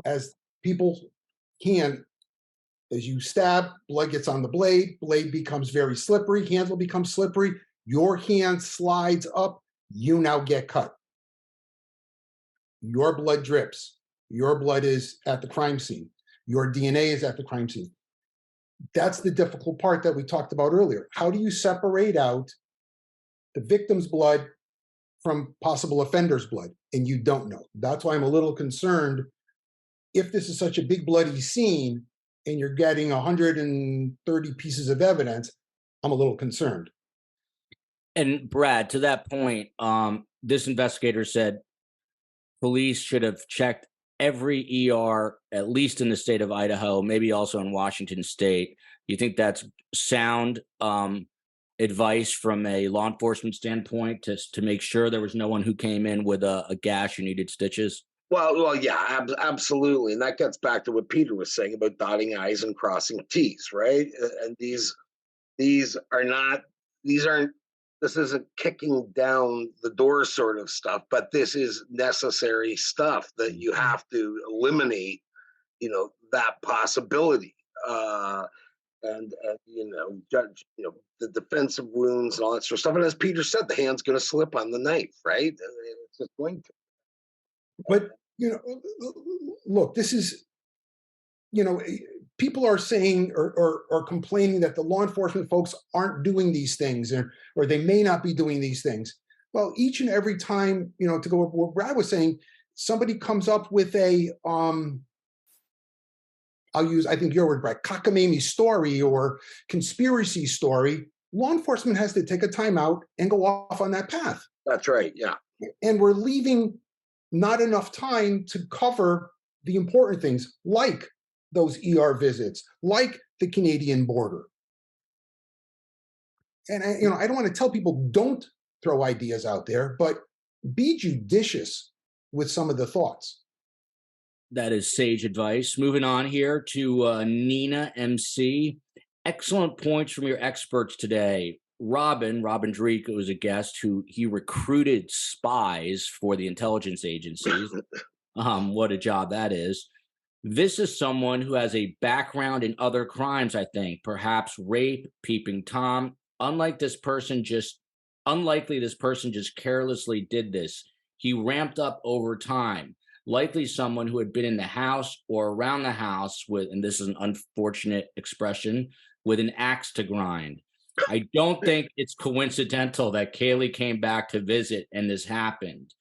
Speaker 2: As people can, as you stab, blood gets on the blade becomes very slippery, handle becomes slippery, your hand slides up, you now get cut. Your blood drips. Your blood is at the crime scene. Your DNA is at the crime scene. That's the difficult part that we talked about earlier. How do you separate out the victim's blood from possible offender's blood? And you don't know. That's why I'm a little concerned. If this is such a big bloody scene and you're getting 130 pieces of evidence, I'm a little concerned.
Speaker 1: And Brad, to that point, this investigator said police should have checked every ER, at least in the state of Idaho, maybe also in Washington state. You think that's sound advice from a law enforcement standpoint to make sure there was no one who came in with a gash who needed stitches?
Speaker 3: Well, yeah, absolutely, and that gets back to what Peter was saying about dotting I's and crossing T's, right? And these are not, these aren't, this isn't kicking down the door sort of stuff, but this is necessary stuff that you have to eliminate, that possibility. And judge, the defensive wounds and all that sort of stuff. And as Peter said, the hand's going to slip on the knife, right? It's just going to.
Speaker 2: But, look, this is, people are saying or complaining that the law enforcement folks aren't doing these things or they may not be doing these things. Well, each and every time, to go with what Brad was saying, somebody comes up with a, I think your word, Brad, cockamamie story or conspiracy story. Law enforcement has to take a time out and go off on that path.
Speaker 3: That's right, yeah.
Speaker 2: And we're leaving not enough time to cover the important things like those ER visits, like the Canadian border. And I don't want to tell people don't throw ideas out there, but be judicious with some of the thoughts.
Speaker 1: That is sage advice. Moving on here to Nina MC. Excellent points from your experts today. Robin Drake was a guest who he recruited spies for the intelligence agencies. What a job that is. This is someone who has a background in other crimes, I think, perhaps rape, peeping Tom. Unlikely this person just carelessly did this. He ramped up over time. Likely someone who had been in the house or around the house with, and this is an unfortunate expression, with an axe to grind. I don't think it's coincidental that Kaylee came back to visit and this happened.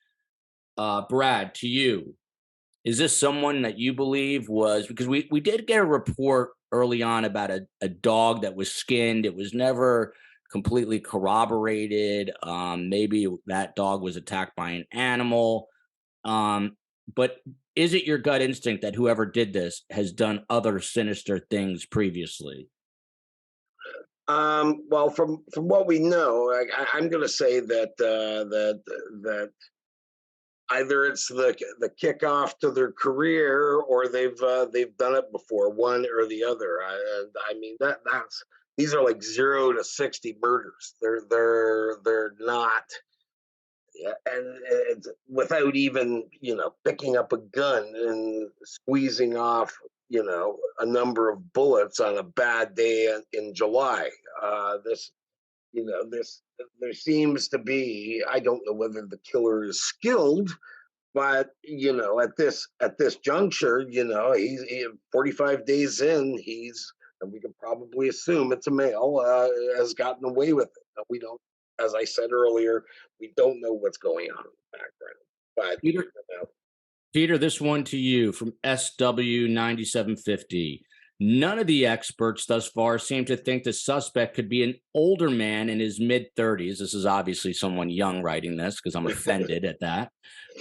Speaker 1: Brad, to you, is this someone that you believe was, because we did get a report early on about a dog that was skinned. It was never completely corroborated. Maybe that dog was attacked by an animal. But is it your gut instinct that whoever did this has done other sinister things previously?
Speaker 3: Well, from what we know, I'm going to say that that either it's the kickoff to their career, or they've done it before, one or the other. I mean that's these are like 0 to 60 murders. They're not, and it's without even picking up a gun and squeezing off a number of bullets on a bad day in July. This this there seems to be, I don't know whether the killer is skilled, but at this juncture, he's 45 days in, and we can probably assume it's a male, has gotten away with it. We don't, as I said earlier, we don't know what's going on in the background. But
Speaker 1: Peter, this one to you from SW 9750. None of the experts thus far seem to think the suspect could be an older man in his mid-30s. This is obviously someone young writing this, because I'm offended at that.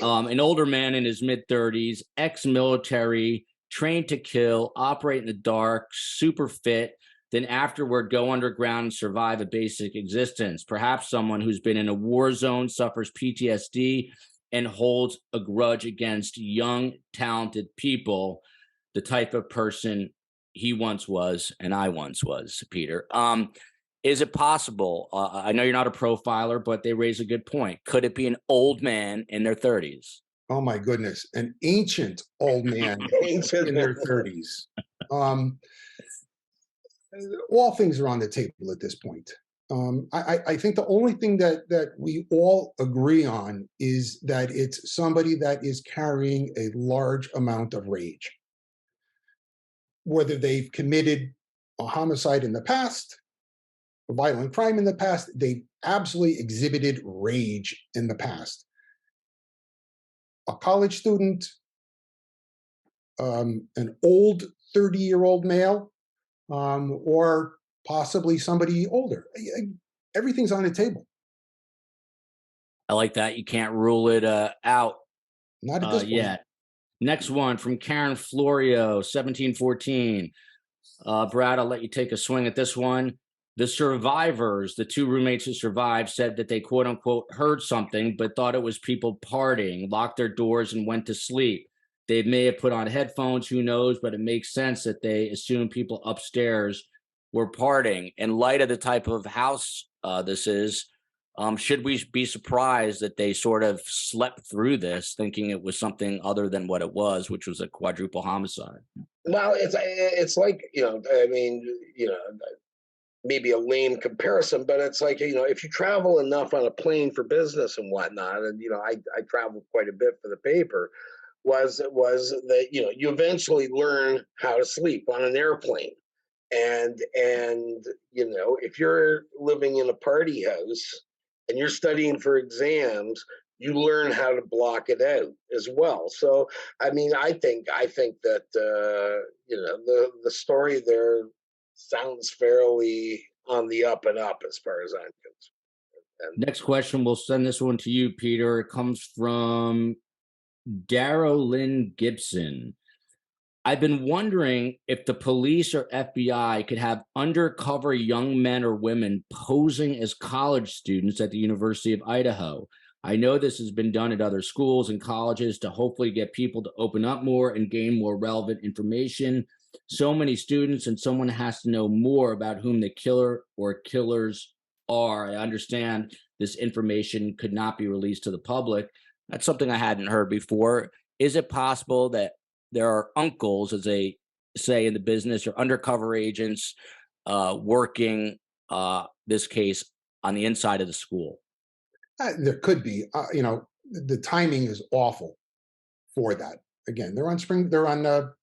Speaker 1: An older man in his mid-30s, ex-military, trained to kill, operate in the dark, super fit, then afterward go underground and survive a basic existence. Perhaps someone who's been in a war zone, suffers PTSD, and holds a grudge against young, talented people, the type of person he once was and I once was, Peter. Is it possible? I know you're not a profiler, but they raise a good point. Could it be an old man in their 30s?
Speaker 2: Oh my goodness, an ancient old man in their 30s. All things are on the table at this point. I think the only thing that we all agree on is that it's somebody that is carrying a large amount of rage. Whether they've committed a homicide in the past, a violent crime in the past, they've absolutely exhibited rage in the past. A college student, an old 30-year-old male, or possibly somebody older. Everything's on the table.
Speaker 1: I like that. You can't rule it out.
Speaker 2: Not at this point.
Speaker 1: Yet. Next one from Karen Florio, 1714. Brad, I'll let you take a swing at this one. The survivors, the two roommates who survived, said that they, quote unquote, heard something, but thought it was people partying, locked their doors and went to sleep. They may have put on headphones, who knows, but it makes sense that they assume people upstairs were partying. In light of the type of house this is, should we be surprised that they sort of slept through this, thinking it was something other than what it was, which was a quadruple homicide?
Speaker 3: Well, it's like, I mean, maybe a lame comparison, but it's like, if you travel enough on a plane for business and whatnot, and I traveled quite a bit for the paper, was that you eventually learn how to sleep on an airplane, and if you're living in a party house and you're studying for exams, you learn how to block it out as well. So, I mean, I think that the story there sounds fairly on the up and up as far as I'm concerned.
Speaker 1: Next question, we'll send this one to you, Peter. It comes from Darrow Lynn Gibson. I've been wondering if the police or FBI could have undercover young men or women posing as college students at the University of Idaho. I know this has been done at other schools and colleges to hopefully get people to open up more and gain more relevant information. so many students, and someone has to know more about whom the killer or killers are. I understand this information could not be released to the public. That's something I hadn't heard before. Is it possible that there are uncles, as they say in the business, or undercover agents working this case on the inside of the school?
Speaker 2: There could be. The timing is awful for that. Again, they're on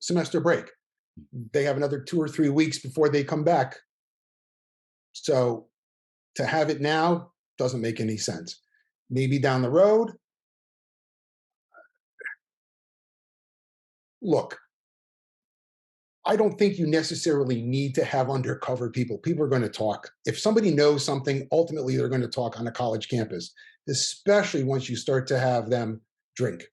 Speaker 2: semester break. They have another 2 or 3 weeks before they come back. So to have it now doesn't make any sense. Maybe down the road. Look, I don't think you necessarily need to have undercover people. People are going to talk. If somebody knows something, ultimately they're going to talk on a college campus, especially once you start to have them drink.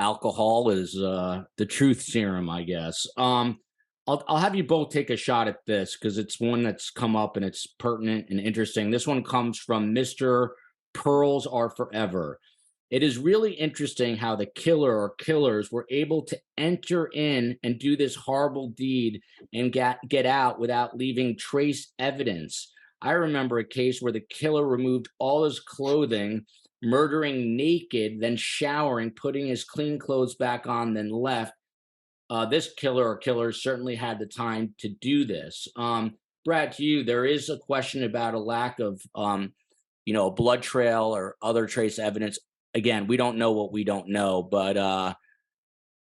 Speaker 1: Alcohol is the truth serum, I guess. I'll have you both take a shot at this because it's one that's come up and it's pertinent and interesting. This one comes from Mr. Pearls Are Forever. It is really interesting how the killer or killers were able to enter in and do this horrible deed and get out without leaving trace evidence. I remember a case where the killer removed all his clothing, murdering naked, then showering, putting his clean clothes back on, then left. This killer or killers certainly had the time to do this. Brad, to you, there is a question about a lack of, a blood trail or other trace evidence. Again, we don't know what we don't know, but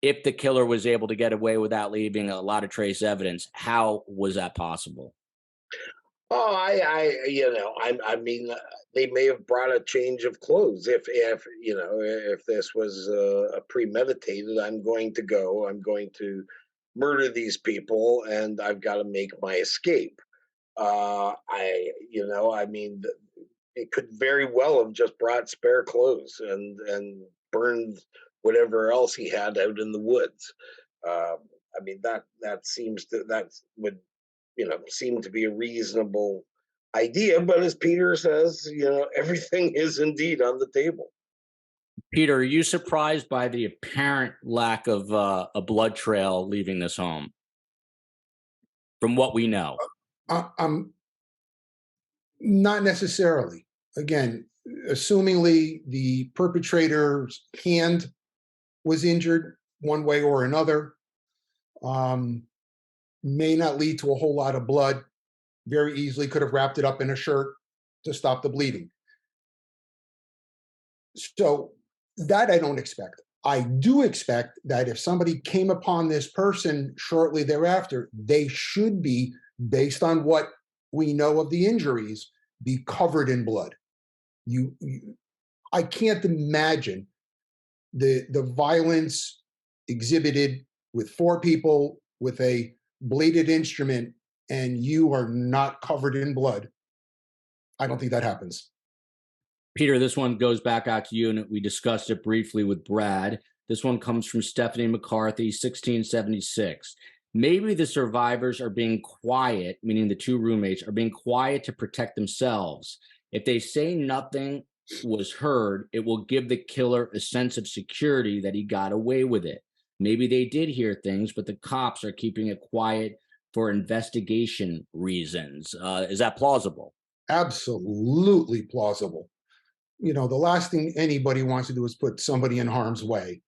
Speaker 1: if the killer was able to get away without leaving a lot of trace evidence, how was that possible?
Speaker 3: Oh, I mean, they may have brought a change of clothes. If this was premeditated, I'm going to murder these people, and I've got to make my escape. I mean, it could very well have just brought spare clothes and burned whatever else he had out in the woods. I mean, that would seem to be a reasonable idea. But as Peter says, everything is indeed on the table.
Speaker 1: Peter, are you surprised by the apparent lack of a blood trail leaving this home? From what we know,
Speaker 2: I'm not necessarily. Again, assumingly the perpetrator's hand was injured one way or another, may not lead to a whole lot of blood. Very easily could have wrapped it up in a shirt to stop the bleeding. So that I don't expect. I do expect that if somebody came upon this person shortly thereafter, they should be, based on what we know of the injuries, be covered in blood. I can't imagine the violence exhibited with 4 people with a bladed instrument and you are not covered in blood. I don't think that happens.
Speaker 1: Peter, this one goes back out to you, and we discussed it briefly with Brad. This one comes from Stephanie McCarthy, 1676. Maybe the survivors are being quiet, meaning the 2 roommates are being quiet to protect themselves. If they say nothing was heard, it will give the killer a sense of security that he got away with it. Maybe they did hear things, but the cops are keeping it quiet for investigation reasons. Is that plausible?
Speaker 2: Absolutely plausible. The last thing anybody wants to do is put somebody in harm's way.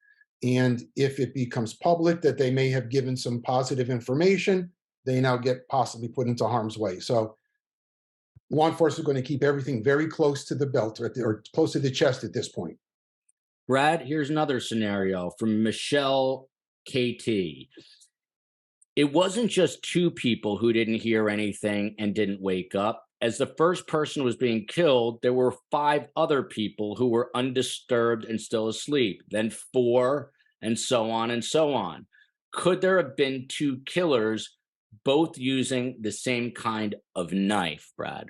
Speaker 2: And if it becomes public that they may have given some positive information, they now get possibly put into harm's way. So law enforcement are going to keep everything very close to the belt or close to the chest at this point.
Speaker 1: Brad, here's another scenario from Michelle KT. It wasn't just 2 people who didn't hear anything and didn't wake up. As the first person was being killed, there were 5 other people who were undisturbed and still asleep, then 4, and so on and so on. Could there have been 2 killers, both using the same kind of knife, Brad?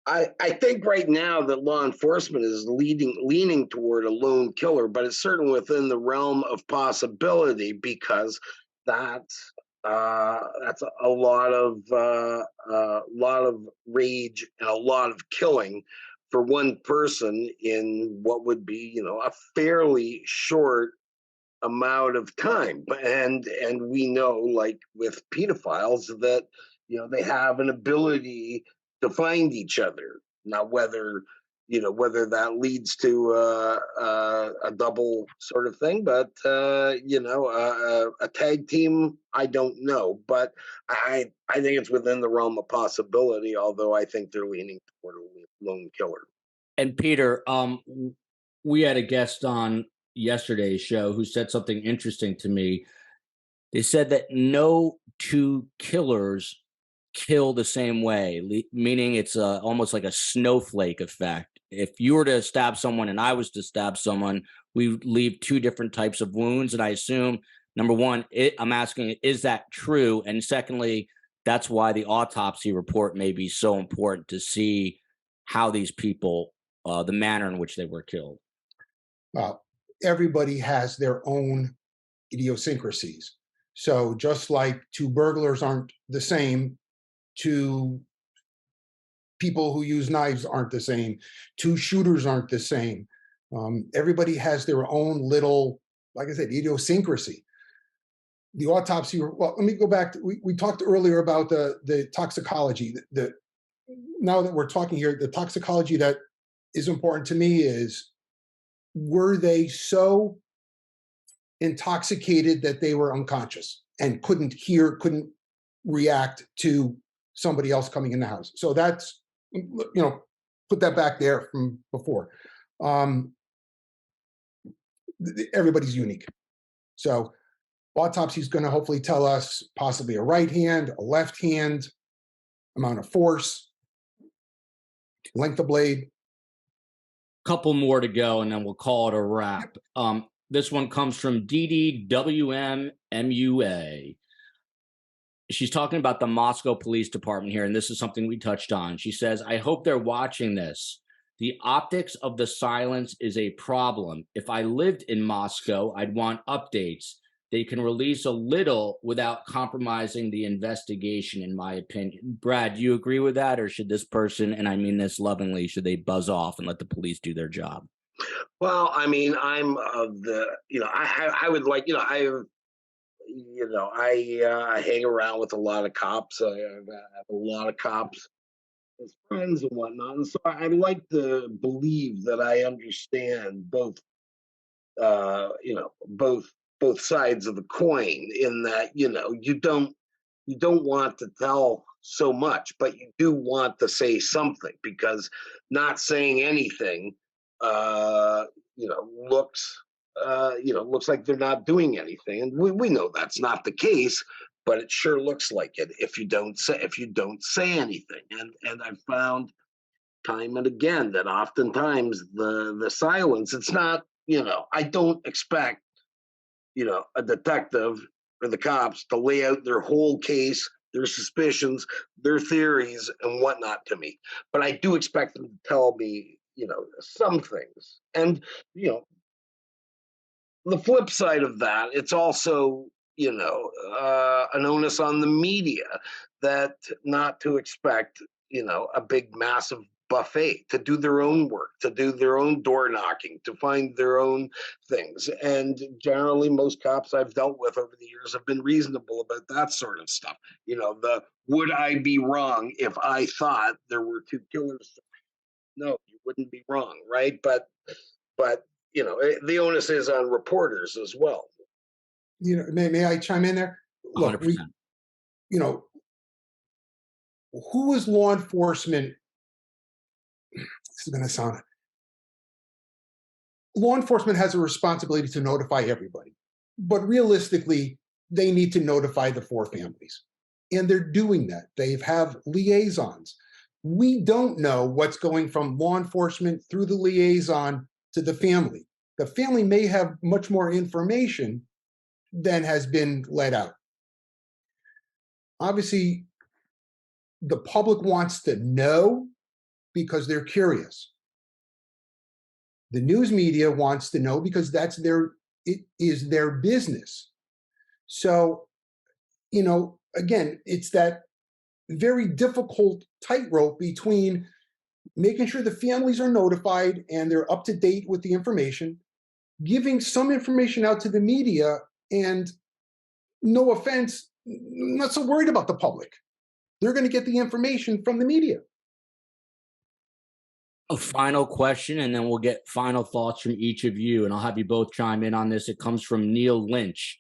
Speaker 3: I think right now that law enforcement is leaning toward a lone killer, but it's certainly within the realm of possibility because that's a lot of rage and a lot of killing for one person in what would be a fairly short amount of time. And we know, like with pedophiles, that they have an ability to find each other. Now, whether that leads to a double sort of thing, but a tag team, I don't know. But I think it's within the realm of possibility. Although I think they're leaning toward a lone killer.
Speaker 1: And Peter, we had a guest on yesterday's show who said something interesting to me. They said that no two killers kill the same way, meaning it's almost like a snowflake effect. If you were to stab someone and I was to stab someone, we leave two different types of wounds. And I assume, number one, I'm asking, is that true? And secondly, that's why the autopsy report may be so important to see how these people, the manner in which they were killed.
Speaker 2: Well, everybody has their own idiosyncrasies. So just like two burglars aren't the same, two people who use knives aren't the same, two shooters aren't the same. Everybody has their own little, like I said, idiosyncrasy. The autopsy, well, let me go back to, we talked earlier about the toxicology. Now that we're talking here, the toxicology that is important to me is, were they so intoxicated that they were unconscious and couldn't hear, couldn't react to somebody else coming in the house? So that's, put that back there from before. Everybody's unique. So autopsy is going to hopefully tell us possibly a right hand, a left hand, amount of force, length of blade.
Speaker 1: Couple more to go, and then we'll call it a wrap. This one comes from DDWMMUA. She's talking about the Moscow Police Department here, and this is something we touched on. She says, I hope they're watching this. The optics of the silence is a problem. If I lived in Moscow, I'd want updates. They can release a little without compromising the investigation, in my opinion. Brad, do you agree with that? Or should this person, and I mean this lovingly, should they buzz off and let the police do their job?
Speaker 3: Well, I mean, I'm of the, I would like, I hang around with a lot of cops. I have a lot of cops as friends and whatnot. And so I like to believe that I understand both sides of the coin, in that, you don't want to tell so much, but you do want to say something, because not saying anything, looks like they're not doing anything. And we know that's not the case, but it sure looks like it if you don't say anything. And I've found time and again that oftentimes the silence, it's not, I don't expect, a detective or the cops to lay out their whole case, their suspicions, their theories and whatnot to me. But I do expect them to tell me, some things. And, the flip side of that, it's also, an onus on the media that not to expect, a big, massive buffet, to do their own work, to do their own door knocking, to find their own things. And generally, most cops I've dealt with over the years have been reasonable about that sort of stuff. Would I be wrong if I thought there were two killers? No, you wouldn't be wrong, right? But the onus is on reporters as well.
Speaker 2: May I chime in there? Look,
Speaker 1: 100%.
Speaker 2: Who is law enforcement? This is going to sound. Law enforcement has a responsibility to notify everybody, but realistically, they need to notify the four families, and they're doing that. They have liaisons. We don't know what's going from law enforcement through the liaison to the family. The family may have much more information than has been let out. Obviously, the public wants to know because they're curious. The news media wants to know because it is their business. So, again, it's that very difficult tightrope between making sure the families are notified and they're up to date with the information, giving some information out to the media, and no offense, I'm not so worried about the public. They're going to get the information from the media.
Speaker 1: A final question, and then we'll get final thoughts from each of you, and I'll have you both chime in on this. It comes from Neil Lynch.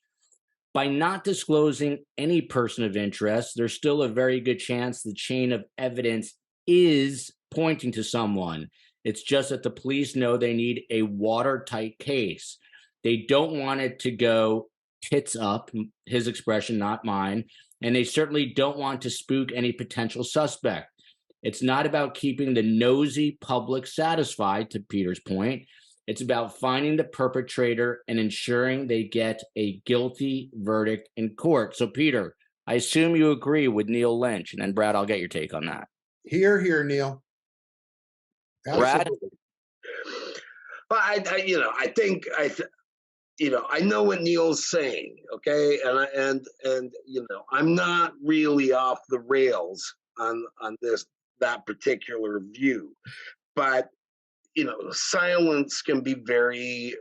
Speaker 1: By not disclosing any person of interest, there's still a very good chance the chain of evidence is pointing to someone. It's just that the police know they need a watertight case. They don't want it to go tits up, his expression, not mine, and they certainly don't want to spook any potential suspect. It's not about keeping the nosy public satisfied, to Peter's point. It's about finding the perpetrator and ensuring they get a guilty verdict in court. So, Peter, I assume you agree with Neil Lynch. And then, Brad, I'll get your take on that.
Speaker 2: Here, Neil.
Speaker 1: Brad?
Speaker 3: Well, I know what Neil's saying, okay, and I'm not really off the rails on that particular view, but silence can be very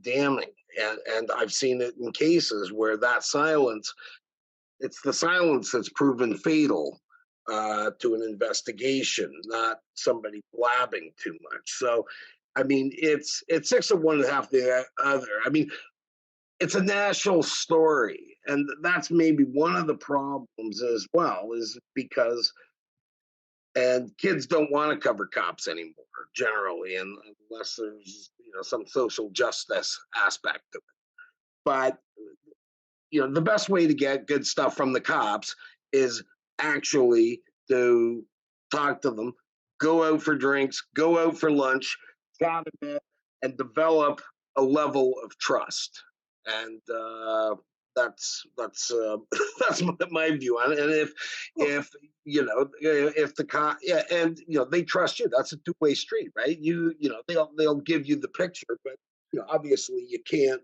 Speaker 3: damning, and I've seen it in cases where that silence, it's the silence that's proven fatal to an investigation, not somebody blabbing too much. So, I mean, it's 6 of one and half the other. I mean, it's a national story, and that's maybe one of the problems as well, is because kids don't want to cover cops anymore generally, and unless there's some social justice aspect of it. But the best way to get good stuff from the cops is actually to talk to them, go out for drinks, go out for lunch, chat a bit, and develop a level of trust. And that's my view on it. And if the cop, and they trust you, that's a two-way street, right? They'll give you the picture, but obviously you can't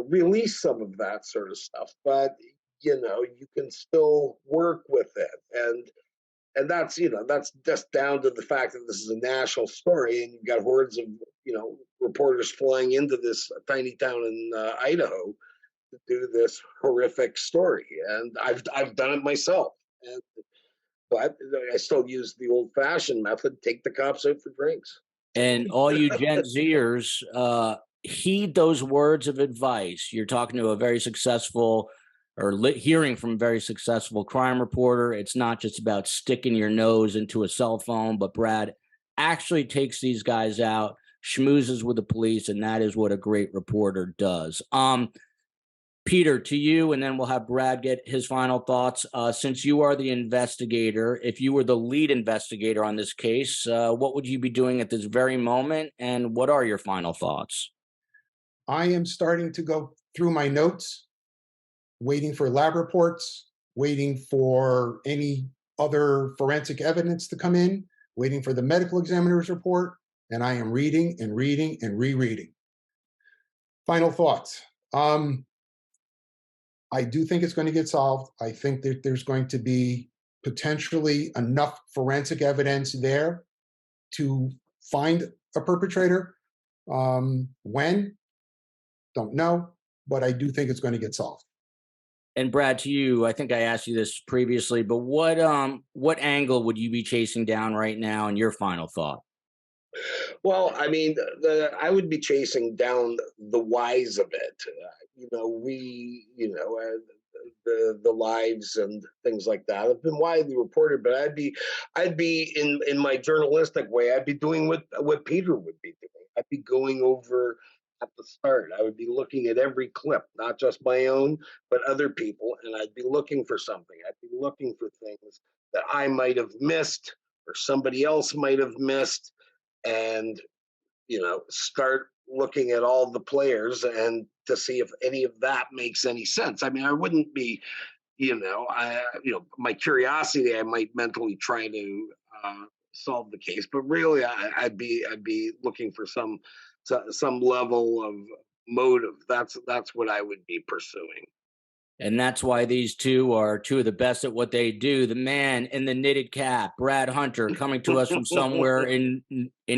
Speaker 3: release some of that sort of stuff, but you can still work with it, and that's just down to the fact that this is a national story, and you've got hordes of reporters flying into this tiny town in Idaho to do this horrific story, and I've done it myself, but I still use the old-fashioned method: take the cops out for drinks.
Speaker 1: And all you Gen Zers, heed those words of advice. You're talking to a very successful, or hearing from a very successful crime reporter. It's not just about sticking your nose into a cell phone, but Brad actually takes these guys out, schmoozes with the police, and that is what a great reporter does. Peter, to you, and then we'll have Brad get his final thoughts. Since you are the investigator, if you were the lead investigator on this case, what would you be doing at this very moment, and what are your final thoughts?
Speaker 2: I am starting to go through my notes, waiting for lab reports, waiting for any other forensic evidence to come in, waiting for the medical examiner's report, and I am reading and reading and rereading. Final thoughts. I do think it's going to get solved. I think that there's going to be potentially enough forensic evidence there to find a perpetrator. When? Don't know, but I do think it's going to get solved.
Speaker 1: And Brad, to you, I think I asked you this previously, but what angle would you be chasing down right now, and your final thought?
Speaker 3: Well, I mean, I would be chasing down the whys of it. The lives and things like that have been widely reported, but I'd be in my journalistic way, I'd be doing what Peter would be doing. I'd be going over at the start. I would be looking at every clip, not just my own, but other people, and I'd be looking for something. I'd be looking for things that I might have missed or somebody else might have missed, and start looking at all the players and to see if any of that makes any sense. I mean, I wouldn't be, my curiosity, I might mentally try to solve the case, but really, I'd be looking for some level of motive. That's what I would be pursuing.
Speaker 1: And that's why these two are two of the best at what they do. The man in the knitted cap, Brad Hunter, coming to us from somewhere in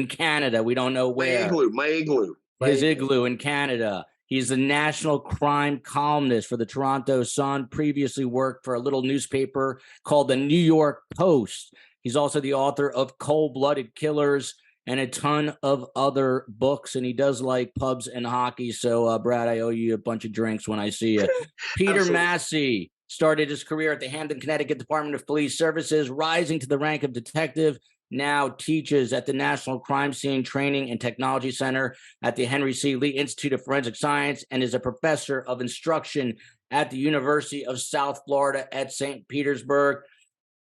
Speaker 1: Canada. We don't know where.
Speaker 3: My igloo.
Speaker 1: his igloo in Canada. He's the National Crime Columnist for the Toronto Sun, previously worked for a little newspaper called the New York Post. He's also the author of Cold-Blooded Killers and a ton of other books, and he does like pubs and hockey. So, Brad, I owe you a bunch of drinks when I see you. Peter Massey started his career at the Hamden, Connecticut Department of Police Services, rising to the rank of detective. Now teaches at the National Crime Scene Training and Technology Center at the Henry C. Lee Institute of Forensic Science and is a professor of instruction at the University of South Florida at St. Petersburg.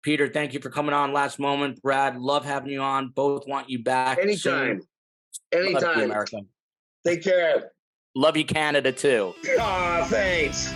Speaker 1: Peter, thank you for coming on Last Moment. Brad, love having you on. Both want you back.
Speaker 3: Anytime.
Speaker 1: Soon.
Speaker 3: Anytime.
Speaker 1: Love you, America.
Speaker 3: Take care.
Speaker 1: Love you, Canada, too.
Speaker 3: Thanks.